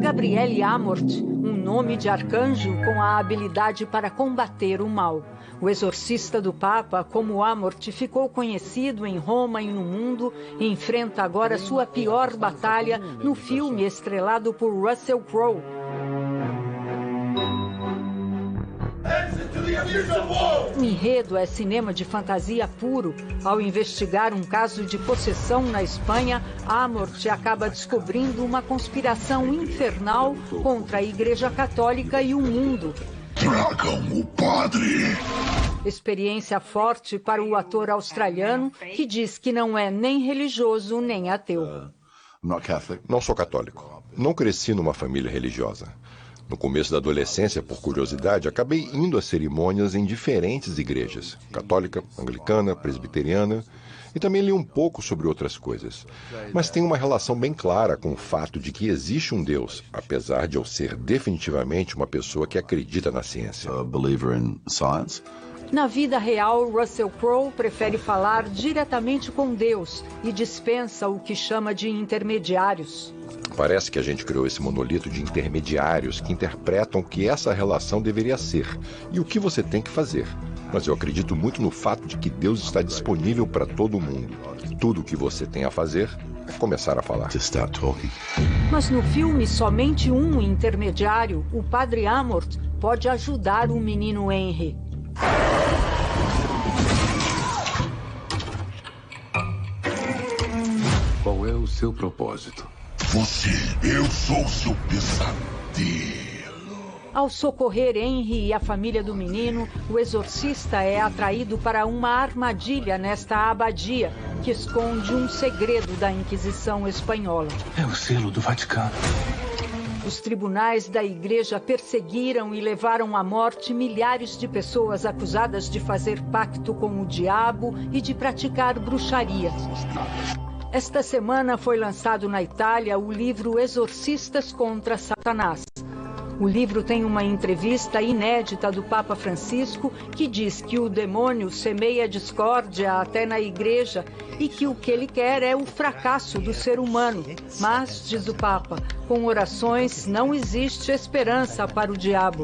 Gabriele Amort, um nome de arcanjo com a habilidade para combater o mal. O exorcista do Papa, como Amort, ficou conhecido em Roma e no mundo e enfrenta agora sua pior batalha no filme estrelado por Russell Crowe. O enredo é cinema de fantasia puro. Ao investigar um caso de possessão na Espanha, Amort acaba descobrindo uma conspiração infernal contra a Igreja Católica e o mundo. Tragam o padre! Experiência forte para o ator australiano, que diz que não é nem religioso nem ateu. Não sou católico. Não cresci numa família religiosa. No começo da adolescência, por curiosidade, acabei indo a cerimônias em diferentes igrejas, católica, anglicana, presbiteriana, e também li um pouco sobre outras coisas. Mas tenho uma relação bem clara com o fato de que existe um Deus, apesar de eu ser definitivamente uma pessoa que acredita na ciência. Na vida real, Russell Crowe prefere falar diretamente com Deus e dispensa o que chama de intermediários. Parece que a gente criou esse monolito de intermediários que interpretam o que essa relação deveria ser e o que você tem que fazer. Mas eu acredito muito no fato de que Deus está disponível para todo mundo. Tudo o que você tem a fazer é começar a falar. Mas no filme, somente um intermediário, o Padre Amort, pode ajudar o menino Henry. Qual é o seu propósito? Eu sou seu pesadelo. Ao socorrer Henry e a família do menino, o exorcista é atraído para uma armadilha nesta abadia, que esconde um segredo da Inquisição espanhola. É o selo do Vaticano. Os tribunais da igreja perseguiram e levaram à morte milhares de pessoas acusadas de fazer pacto com o diabo e de praticar bruxaria. Esta semana foi lançado na Itália o livro Exorcistas contra Satanás. O livro tem uma entrevista inédita do Papa Francisco, que diz que o demônio semeia discórdia até na igreja e que o que ele quer é o fracasso do ser humano. Mas, diz o Papa, com orações não existe esperança para o diabo.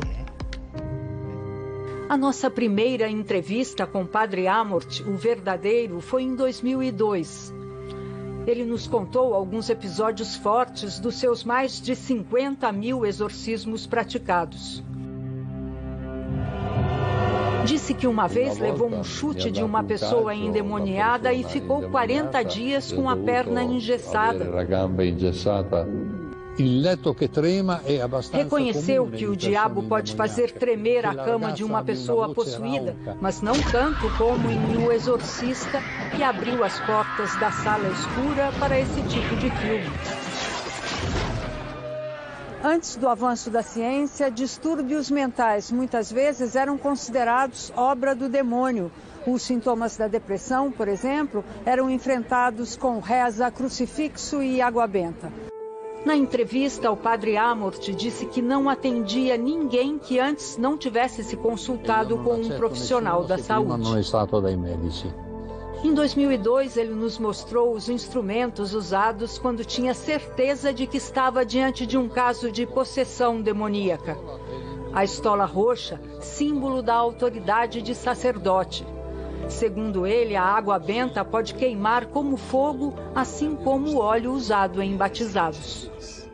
A nossa primeira entrevista com Padre Amort, o verdadeiro, foi em 2002. Ele nos contou alguns episódios fortes dos seus mais de 50 mil exorcismos praticados. Disse que uma vez levou um chute de uma pessoa endemoniada e ficou 40 dias com a perna engessada. Reconheceu que o diabo pode fazer tremer a cama de uma pessoa possuída, mas não tanto como em O Exorcista, que abriu as portas da sala escura para esse tipo de filme. Antes do avanço da ciência, distúrbios mentais muitas vezes eram considerados obra do demônio. Os sintomas da depressão, por exemplo, eram enfrentados com reza, crucifixo e água benta. Na entrevista, o Padre Amort disse que não atendia ninguém que antes não tivesse se consultado com um profissional da saúde. Em 2002, ele nos mostrou os instrumentos usados quando tinha certeza de que estava diante de um caso de possessão demoníaca. A estola roxa, símbolo da autoridade de sacerdote. Segundo ele, a água benta pode queimar como fogo, assim como o óleo usado em batizados.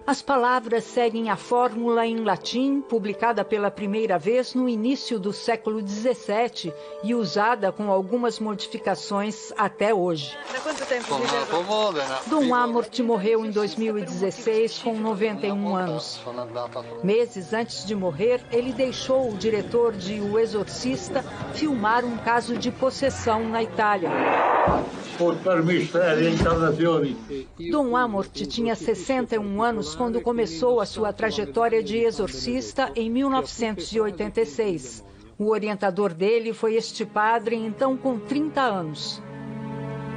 As palavras seguem a fórmula em latim, publicada pela primeira vez no início do século XVII e usada com algumas modificações até hoje. Dom Amort morreu em 2016 com 91 anos. Meses antes de morrer, ele deixou o diretor de O Exorcista filmar um caso de possessão na Itália. Dom Amort tinha 61 anos quando começou a sua trajetória de exorcista em 1986. O orientador dele foi este padre, então com 30 anos.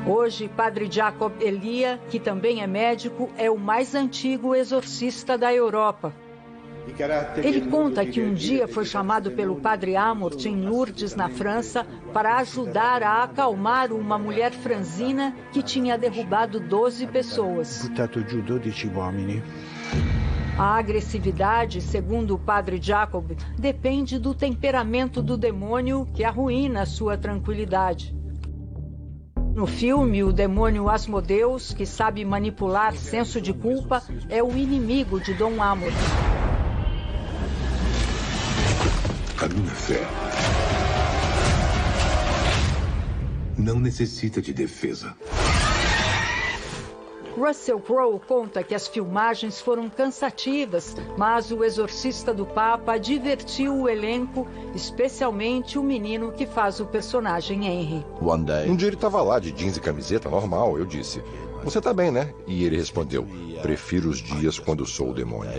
Hoje, Padre Jacob Elia, que também é médico, é o mais antigo exorcista da Europa. Ele conta que um dia foi chamado pelo padre Amort em Lourdes, na França, para ajudar a acalmar uma mulher franzina que tinha derrubado 12 pessoas. A agressividade, segundo o padre Jacob, depende do temperamento do demônio que arruína sua tranquilidade. No filme, o demônio Asmodeus, que sabe manipular senso de culpa, é o inimigo de Dom Amort. A minha fé não necessita de defesa. Russell Crowe conta que as filmagens foram cansativas, mas o Exorcista do Papa divertiu o elenco, especialmente o menino que faz o personagem Henry. Um dia ele estava lá de jeans e camiseta, normal. Eu disse, você tá bem, né? E ele respondeu, prefiro os dias quando sou o demônio.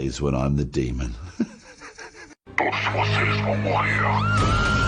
Todos vocês vão morrer.